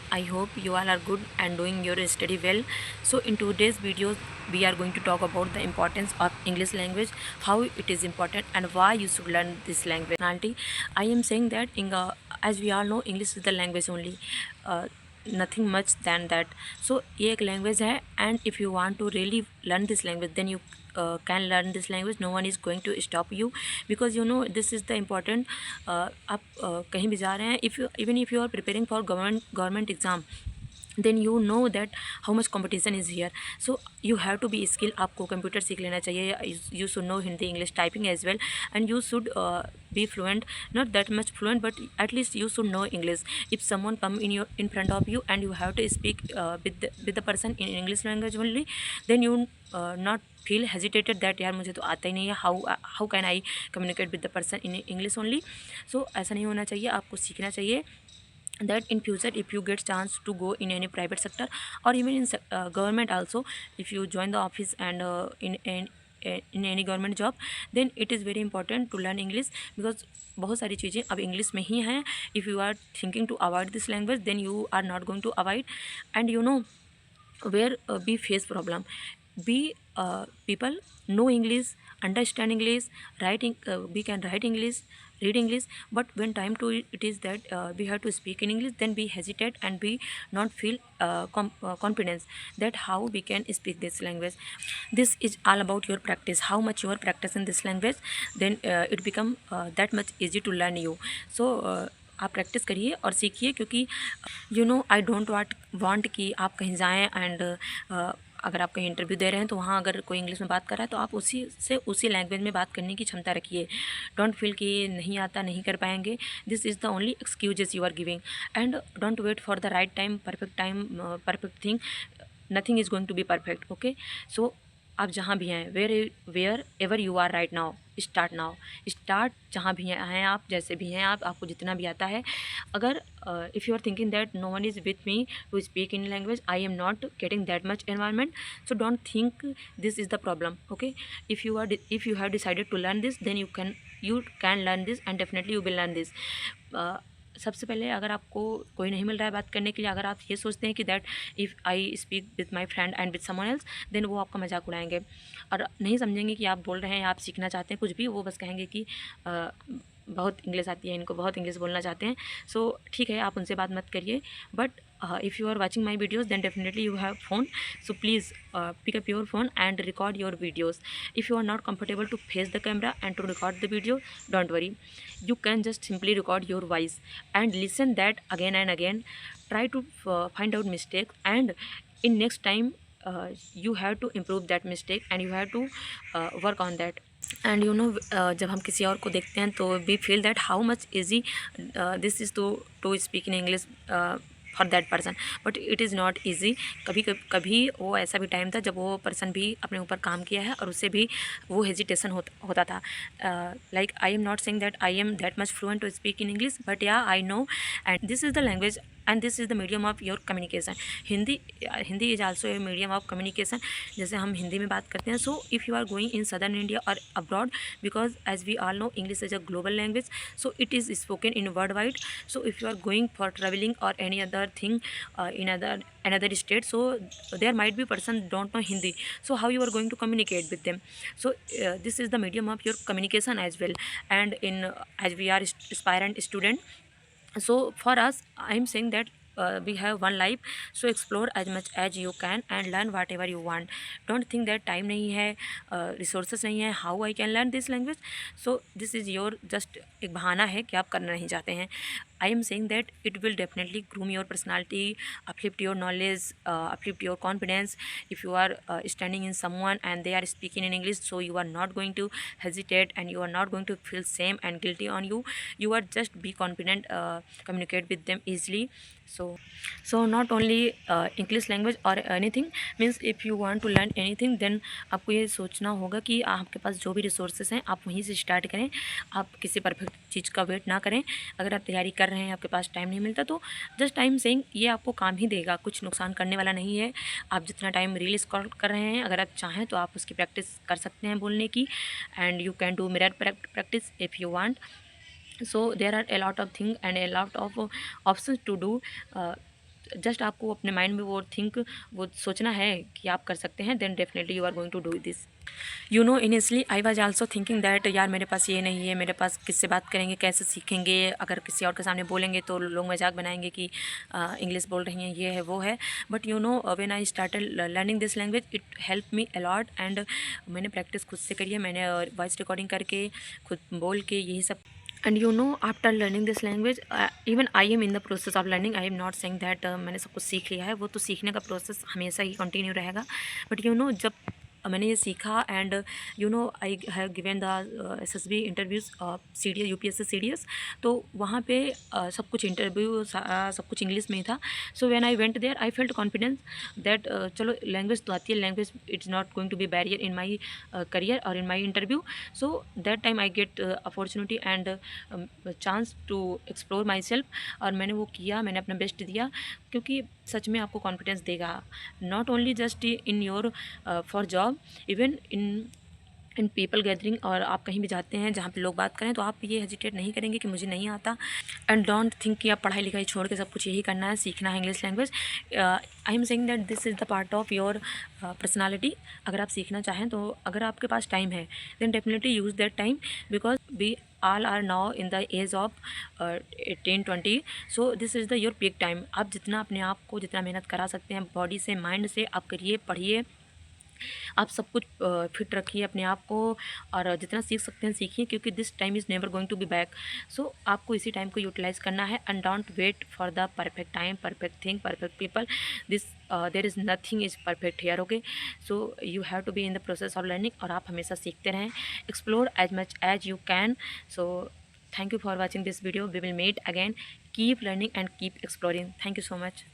everyone. I hope you all are good and doing your study well. So in today's video we are going to talk about the importance of English language, how it is important and why you should learn this language. I am saying that as we all know, English is the language only. Nothing much than that. So ये एक language है, and if you want to really learn this language, then you can learn this language. No one is going to stop you, because you know this is the important. आप कहीं भी जा रहे हैं, if you even if you are preparing for government exam, then you know that how much competition is here. So you have to be skilled. आपको computer सीख लेना चाहिए. You should know Hindi, English typing as well, and you should be fluent, not that much fluent, but at least you should know English. If someone come in front of you and you have to speak with the person in English language only, then you not feel hesitated that यार मुझे तो आता ही नहीं है, how can I communicate with the person in English only. So ऐसा नहीं होना चाहिए, आपको सीखना चाहिए. That in future, if you get chance to go in any private sector or even in government also, if you join the office and in any government job, then it is very important to learn English, because बहुत सारी चीज़ें अब English में ही हैं. If you are thinking to avoid this language, then you are not going to avoid. And you know where we face problem, we people know English, understand English, we can write English, read English, but when time to it is that we have to speak in English, then we hesitate and we not feel confidence that how we can speak this language. This is all about your practice, how much you are practicing this language, then it become that much easy to learn you. So आप practice करिए और सीखिए, क्योंकि you know I don't want कि आप कहीं जाएं and अगर आप कहीं इंटरव्यू दे रहे हैं तो वहाँ अगर कोई इंग्लिश में बात कर रहा है तो आप उसी लैंग्वेज में बात करने की क्षमता रखिए. डोंट फील कि नहीं आता, नहीं कर पाएंगे. This is the only excuses you are giving, and don't wait for the right time, perfect thing. Nothing is going to be perfect. Okay, so आप जहाँ भी हैं, wherever you are right now, start जहाँ भी हैं आप, जैसे भी हैं आप, आपको जितना भी आता है. अगर if you are thinking that no one is with me to speak in language, I am not getting that much environment, so don't think this is the problem. Okay, if you have decided to learn this, then you can learn this and definitely you will learn this. सबसे पहले, अगर आपको कोई नहीं मिल रहा है बात करने के लिए, अगर आप ये सोचते हैं कि that if I speak with my friend and with someone else, then वो आपका मजाक उड़ाएंगे और नहीं समझेंगे कि आप बोल रहे हैं, आप सीखना चाहते हैं कुछ भी. वो बस कहेंगे कि बहुत इंग्लिश आती है इनको, बहुत इंग्लिश बोलना चाहते हैं. सो ठीक है, आप उनसे बात मत करिए. But if you are watching my videos, then definitely you have phone, so please pick up your phone and record your videos. If you are not comfortable to face the camera and to record the video, don't worry, you can just simply record your voice and listen that again and again. Try to find out mistakes, and in next time you have to improve that mistake and you have to work on that. And you know जब हम किसी और को देखते हैं तो we feel that how much easy this is to speak in English for that person, but it is not easy. कभी वो ऐसा भी टाइम था जब वो पर्सन भी अपने ऊपर काम किया है और उससे भी वो हेजिटेशन होता था. Like I am not saying that I am that much fluent to speak in English, but ya I know, and this is the language and this is the medium of your communication. Hindi is also a medium of communication. जैसे हम हिंदी में बात करते हैं, so if you are going in southern India और abroad, because as we all know English is a global language, so it is spoken in worldwide. So if you are going for traveling or any other thing in another state, so there might be person don't know Hindi, so how you are going to communicate with them? So this is the medium of your communication as well. And in as we are aspirant student, so for us, I am saying that we have one life, so explore as much as you can and learn whatever you want. Don't think that time नहीं है, resources नहीं है, how I can learn this language. So this is your just एक बहाना है कि आप करना नहीं चाहते हैं. I am saying that it will definitely groom your personality, uplift your knowledge, uplift your confidence. If you are standing in someone and they are speaking in English, so you are not going to hesitate and you are not going to feel shame and guilty on you. You are just be confident, communicate with them easily. So not only English language or anything, means if you want to learn anything, then आपको ये सोचना होगा कि आपके पास जो भी resources हैं आप वहीं से स्टार्ट करें. आप किसी परफेक्ट चीज़ का वेट ना करें. अगर आप तैयारी कर रहे हैं, आपके पास टाइम नहीं मिलता, तो जस्ट टाइम सेइंग ये आपको काम ही देगा, कुछ नुकसान करने वाला नहीं है. आप जितना टाइम रील स्क्रॉल कर रहे हैं, अगर आप चाहें तो आप उसकी प्रैक्टिस कर सकते हैं बोलने की, and you can do mirror practice if you want. So there are a lot of things and a lot of options to do. Just आपको अपने माइंड में वो सोचना है कि आप कर सकते हैं, then definitely you are going to do this. You know, initially I was also thinking that यार मेरे पास ये नहीं है, मेरे पास किससे बात करेंगे, कैसे सीखेंगे, अगर किसी और के सामने बोलेंगे तो लोग मजाक बनाएंगे कि इंग्लिश बोल रही हैं, ये है वो है। But you know, when I started learning this language it help me a lot. And मैंने प्रैक्टिस खुद से करी है, मैंने वॉइस रिकॉर्डिंग करके खुद बोल के यही सब। And you no, after learning this language even I am in the process of learning. I am not saying that मैंने सब कुछ सीख लिया है, वो तो सीखने का प्रोसेस हमेशा ही कंटिन्यू रहेगा। बट यू नो, जब मैंने ये सीखा and you no I have given the SSB interviews CDS UPSC CDS, तो वहाँ पे सब कुछ इंटरव्यू सब कुछ इंग्लिश में ही था। So when I went there I felt confidence that चलो लैंग्वेज तो आती है, language it's not going to be barrier in my career और in my interview. So that time I get opportunity and chance to explore myself. और मैंने वो किया, मैंने अपना बेस्ट दिया, क्योंकि सच में आपको कॉन्फिडेंस देगा, not only just in your for job, even in people gathering. और आप कहीं भी जाते हैं जहाँ पे लोग बात करें तो आप ये हेजिटेट नहीं करेंगे कि मुझे नहीं आता। एंड डोंट थिंक कि आप पढ़ाई लिखाई छोड़ के सब कुछ यही करना है, सीखना है English language. I am saying that this is the part of your personality. अगर आप सीखना चाहें तो अगर आपके पास टाइम है then definitely use that time, because we all are now in the age of 18-20। so this is the your peak time। आप जितना अपने आप को जितना मेहनत करा सकते हैं बॉडी से माइंड से आप करिए, पढ़िए, आप सब कुछ फिट रखिए अपने आप को, और जितना सीख सकते हैं सीखिए, क्योंकि this time is never going to be back. So आपको इसी टाइम को यूटिलाइज़ करना है and don't wait for the perfect time, perfect thing, perfect people. This there is nothing is perfect here. Okay, so you have to be in the process of learning, और आप हमेशा सीखते रहें, explore as much as you can. So thank you for watching this video, we will meet again, keep learning and keep exploring, thank you so much।